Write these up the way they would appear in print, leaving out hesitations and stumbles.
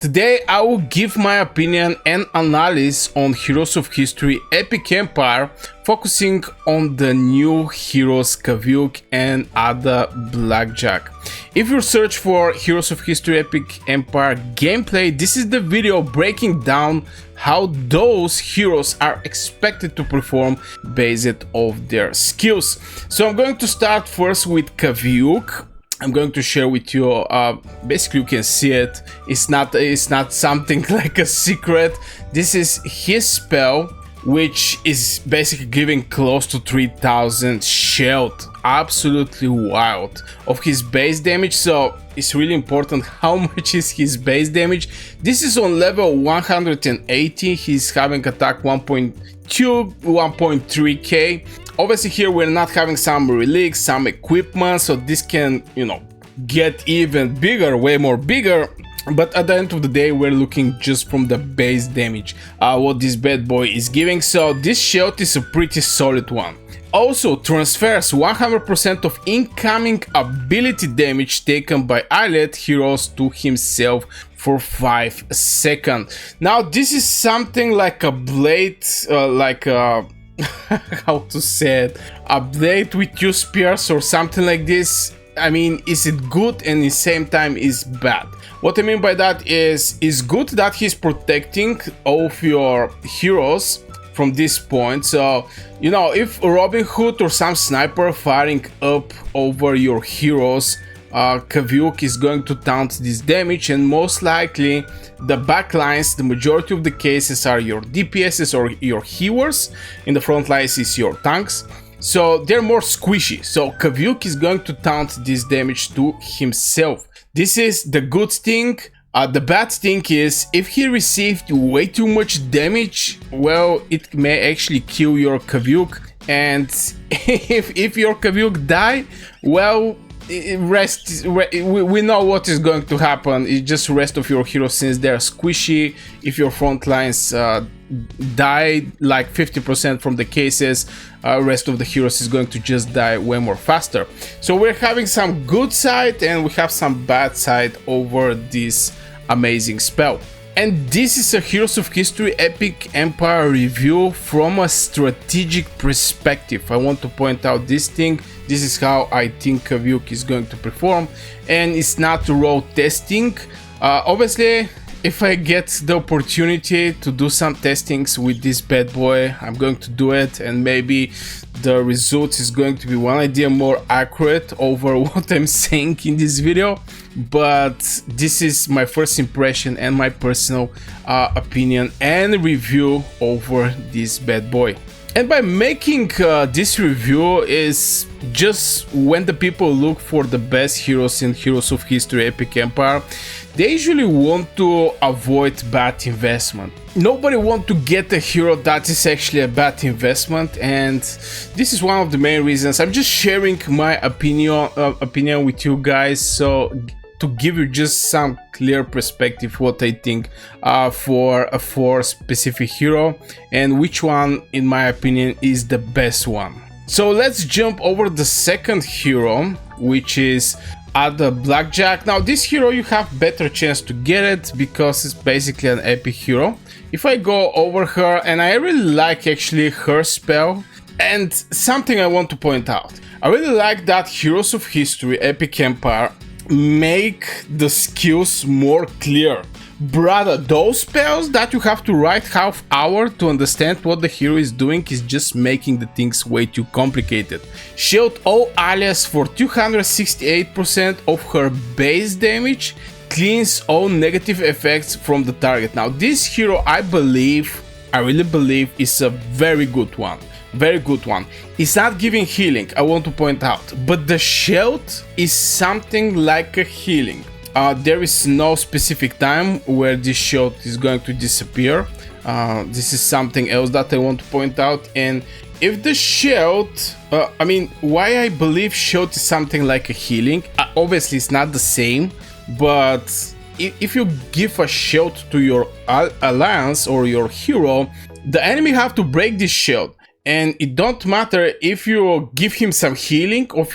Today I will give my opinion and analysis on Heroes of History Epic Empire, focusing on the new heroes Kaviuq and Ada Blackjack. If you search for Heroes of History Epic Empire gameplay, this is the video breaking down how those heroes are expected to perform based off their skills. So I'm going to start first with Kaviuq. I'm going to share with you, basically you can see it, it's not something like a secret. This is his spell, which is basically giving close to 3000 shield, absolutely wild, of his base damage. So it's really important how much is his base damage. This is on level 180, he's having attack 1.2, 1.3k. Obviously here we're not having some relics, some equipment, so this can, you know, get even bigger, way more bigger. But at the end of the day, we're looking just from the base damage, what this bad boy is giving. So this shield is a pretty solid one. Also transfers 100% of incoming ability damage taken by allied heroes to himself for 5 seconds. Now this is something like a blade, how to say it, a blade with 2 spears or something like this. I mean, is it good and at the same time is bad? What I mean by that is good that he's protecting all of your heroes from this point. So, you know, if Robin Hood or some sniper firing up over your heroes, Kaviuq is going to taunt this damage, and most likely the backlines, the majority of the cases, are your DPSs or your healers. In the front lines is your tanks, so they're more squishy. So Kaviuq is going to taunt this damage to himself. This is the good thing. The bad thing is, if he received way too much damage, well, it may actually kill your Kaviuq, and if your Kaviuq die, well, we know what is going to happen. It's just rest of your heroes, since they're squishy. If your front lines die, like 50% from the cases, rest of the heroes is going to just die way more faster. So we're having some good side and we have some bad side over this amazing spell. And this is a Heroes of History Epic Empire review from a strategic perspective. I want to point out this thing. This is how I think Kaviuq is going to perform, and it's not raw testing. Obviously, if I get the opportunity to do some testings with this bad boy, I'm going to do it, and maybe the result is going to be one idea more accurate over what I'm saying in this video. But this is my first impression and my personal opinion and review over this bad boy. And by making this review is just when the people look for the best heroes in Heroes of History Epic Empire, they usually want to avoid bad investment. Nobody wants to get a hero that is actually a bad investment, and this is one of the main reasons. I'm just sharing my opinion with you guys, so to give you just some clear perspective what I think for specific hero and which one, in my opinion, is the best one. So let's jump over the second hero, which is Ada Blackjack. Now this hero, you have better chance to get it because it's basically an epic hero. If I go over her, and I really like actually her spell, and something I want to point out, I really like that Heroes of History Epic Empire make the skills more clear. Brother, those spells that you have to write half hour to understand what the hero is doing is just making the things way too complicated. Shield all allies for 268% of her base damage, cleans all negative effects from the target. Now this hero, I really believe is a very good one. Very good one. It's not giving healing, I want to point out, but the shield is something like a healing. There is no specific time where this shield is going to disappear. This is something else that I want to point out. And if the shield, I mean, why I believe shield is something like a healing, obviously it's not the same, but if you give a shield to your alliance or your hero, the enemy have to break this shield. And it don't matter if you give him some healing or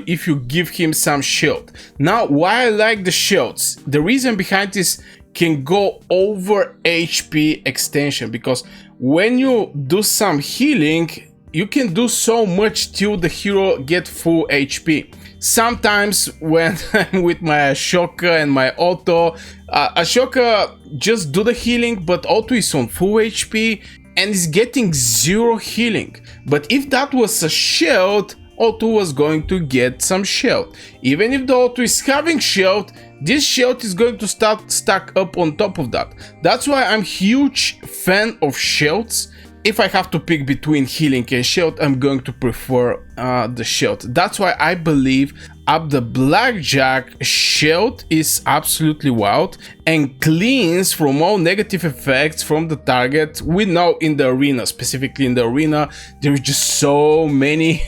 if you give him some shield. Now, why I like the shields? The reason behind is can go over HP extension, because when you do some healing, you can do so much till the hero get full HP. Sometimes when I'm with my Ashoka and my auto, Ashoka just do the healing, but auto is on full HP and is getting 0 healing. But if that was a shield, auto was going to get some shield. Even if the auto is having shield, this shield is going to start stack up on top of that. That's why I'm huge fan of shields. If I have to pick between healing and shield, I'm going to prefer the shield. That's why I believe Ada Blackjack shield is absolutely wild and cleans from all negative effects from the target. We know in the arena, specifically in the arena, there is just so many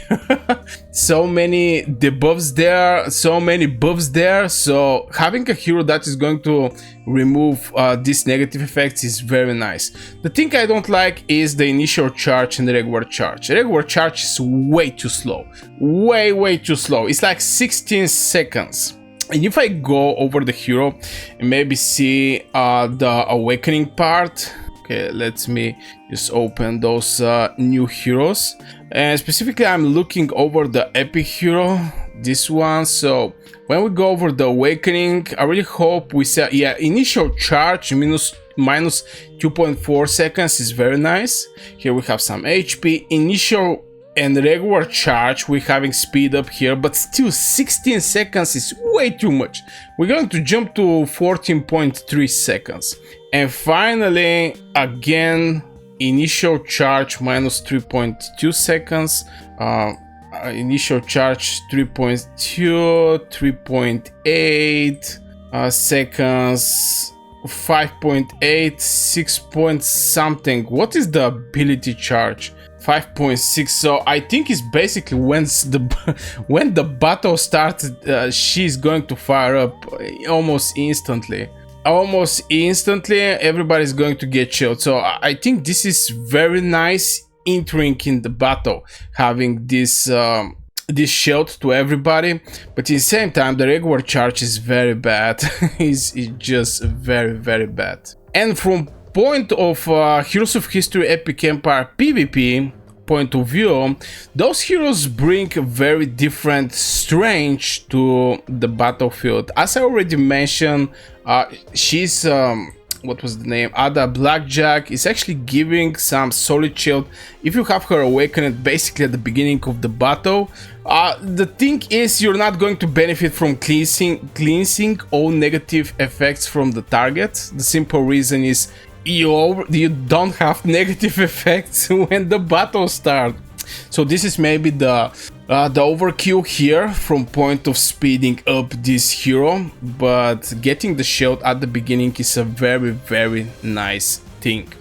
so many debuffs there, so many buffs there. So having a hero that is going to remove these negative effects is very nice. The thing I don't like is the initial charge and the regular charge. Regular charge is way too slow, way too slow. It's like 16 seconds. And if I go over the hero and maybe see the awakening part, okay, let me just open those new heroes, and specifically I'm looking over the epic hero, this one. So when we go over the awakening, I really hope we see, yeah, initial charge minus 2.4 seconds is very nice. Here we have some HP. Initial and regular charge, we're having speed up here, but still 16 seconds is way too much. We're going to jump to 14.3 seconds. And finally, again, initial charge minus 3.2 seconds. Initial charge 3.2, 3.8 seconds, 5.8, 6 point something. What is the ability charge? 5.6. So I think it's basically when the battle started, she's going to fire up almost instantly. Everybody's going to get chilled. So I think this is very nice entering in the battle, having this this shield to everybody. But at the same time, the regular charge is very bad. it's just very bad. And from point of Heroes of History Epic Empire PvP point of view, those heroes bring very different strength to the battlefield. As I already mentioned, she's what was the name? Ada Blackjack is actually giving some solid shield if you have her awakened basically at the beginning of the battle. The thing is, you're not going to benefit from cleansing all negative effects from the target. The simple reason is you don't have negative effects when the battle starts. So this is maybe the overkill here from point of speeding up this hero, but getting the shield at the beginning is a very nice thing.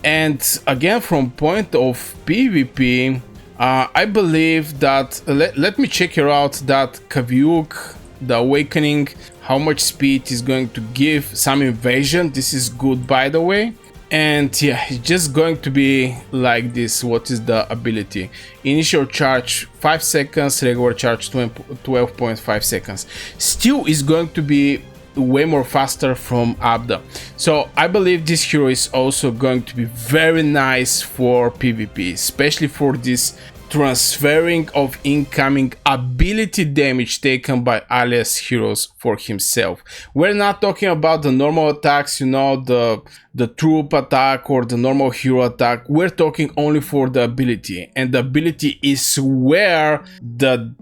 And again, from point of PvP, I believe that let me check here out that Kaviuq, the awakening, how much speed is going to give, some invasion. This is good, by the way. And yeah, it's just going to be like this. What is the ability? Initial charge 5 seconds, regular charge 12.5 seconds. Still is going to be way more faster from Ada. So I believe this hero is also going to be very nice for PvP, especially for this transferring of incoming ability damage taken by alias heroes for himself. We're not talking about the normal attacks, you know, the troop attack or the normal hero attack. We're talking only for the ability, and the ability is where the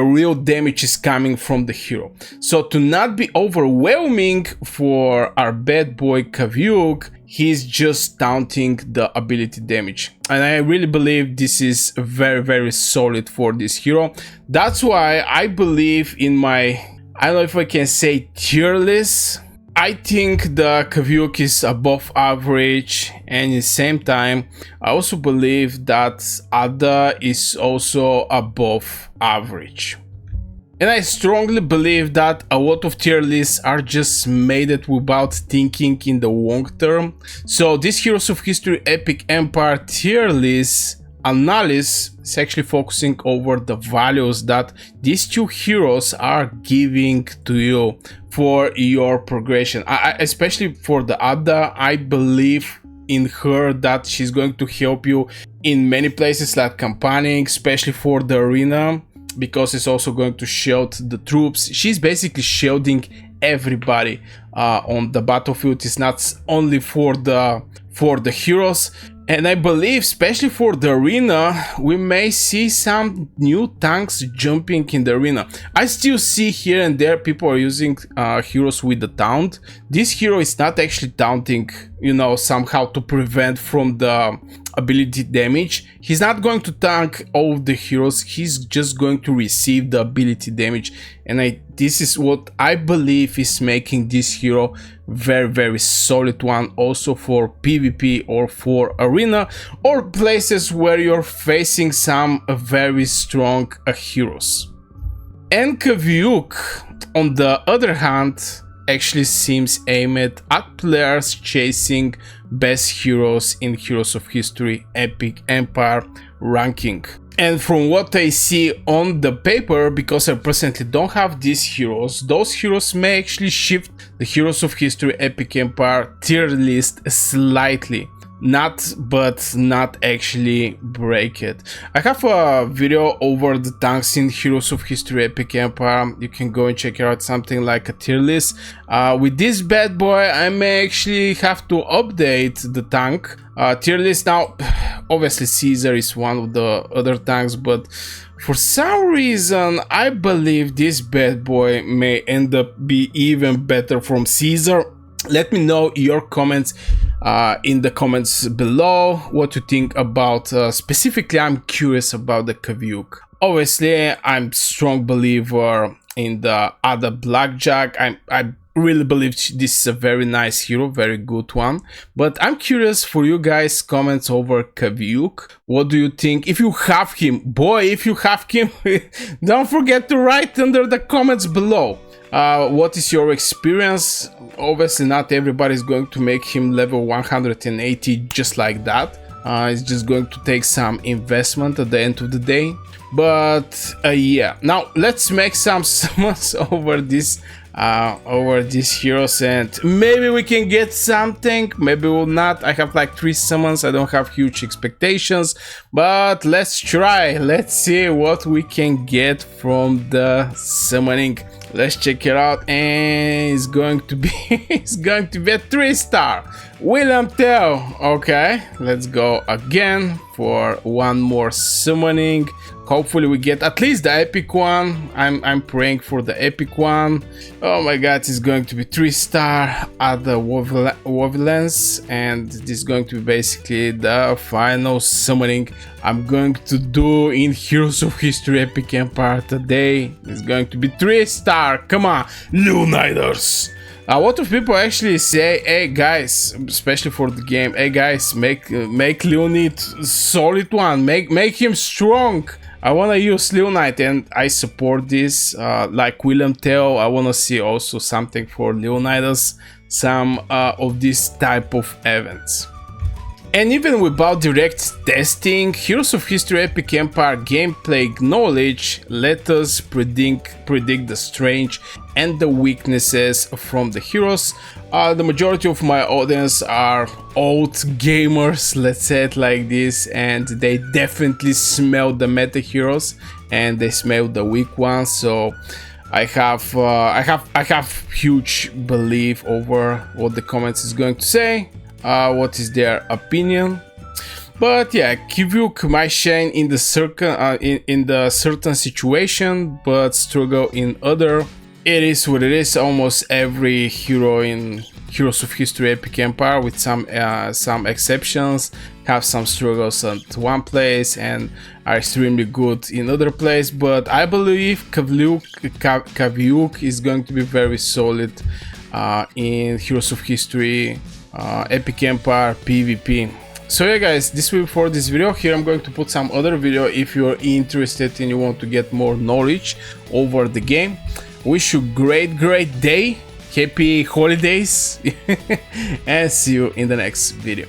real damage is coming from the hero. So to not be overwhelming for our bad boy Kaviuq, he's just taunting the ability damage. And I really believe this is very solid for this hero. That's why I believe in my, I don't know if I can say tier list, I think the Kaviuq is above average, and at the same time I also believe that Ada is also above average. And I strongly believe that a lot of tier lists are just made it without thinking in the long term. So these Heroes of History Epic Empire tier lists analysis is actually focusing over the values that these two heroes are giving to you for your progression. Especially for the Ada, I believe in her that she's going to help you in many places like campaigning, especially for the arena, because it's also going to shield the troops. She's basically shielding everybody on the battlefield. It's not only for the heroes. And I believe, especially for the arena, we may see some new tanks jumping in the arena. I still see here and there people are using heroes with the taunt. This hero is not actually taunting, you know, somehow to prevent from the ability damage. He's not going to tank all of the heroes, he's just going to receive the ability damage. And this is what I believe is making this hero very solid one, also for PvP or for arena or places where you're facing some very strong heroes. And Kaviuq, on the other hand, actually seems aimed at players chasing best heroes in Heroes of History Epic Empire ranking. And from what I see on the paper, because I personally don't have these heroes, those heroes may actually shift the Heroes of History Epic Empire tier list slightly. But not actually break it. I have a video over the tanks in Heroes of History Epic Empire. You can go and check it out, something like a tier list. With this bad boy, I may actually have to update the tank tier list. Now, obviously Caesar is one of the other tanks, but for some reason I believe this bad boy may end up be even better from Caesar. Let me know your comments in the comments below, what you think about specifically. I'm curious about the Kaviuq. Obviously I'm strong believer in the Ada Blackjack. I really believe this is a very nice hero, very good one. But I'm curious for you guys' comments over Kaviuq. What do you think? If you have him, boy, if you have him, don't forget to write under the comments below. What is your experience? Obviously not everybody is going to make him level 180 just like that. It's just going to take some investment at the end of the day. But yeah, now let's make some summons over these heroes, and maybe we can get something, maybe we'll not. I have like 3 summons, I don't have huge expectations, but let's try. Let's see what we can get from the summoning. Let's check it out, and it's going to be it's going to be a 3-star William Tell. Okay, let's go again for one more summoning. Hopefully we get at least the epic one. I'm praying for the epic one. Oh my god, it's going to be 3-star at the Wavelance, and this is going to be basically the final summoning I'm going to do in Heroes of History Epic Empire today. It's going to be 3-star. Come on, Leoniders. A lot of people actually say, hey guys, especially for the game, hey guys, make Leonid solid one, make him strong. I want to use Leonid, and I support this. Like William Tell, I want to see also something for Leonidas, some of this type of events. And even without direct testing, Heroes of History Epic Empire gameplay knowledge let us predict the strengths and the weaknesses from the heroes. The majority of my audience are old gamers, let's say it like this, and they definitely smell the meta heroes and they smell the weak ones. So I have huge belief over what the comments is going to say. What is their opinion. But yeah, Kaviuq might shine in the certain situation, but struggle in other. It is what it is. Almost every hero in Heroes of History Epic Empire, with some exceptions, have some struggles at one place and are extremely good in other place. But I believe Kaviuq is going to be very solid in Heroes of History Epic Empire PvP. So yeah guys, this will be for this video. Here I'm going to put some other video if you're interested and you want to get more knowledge over the game. Wish you great day, happy holidays, and see you in the next video.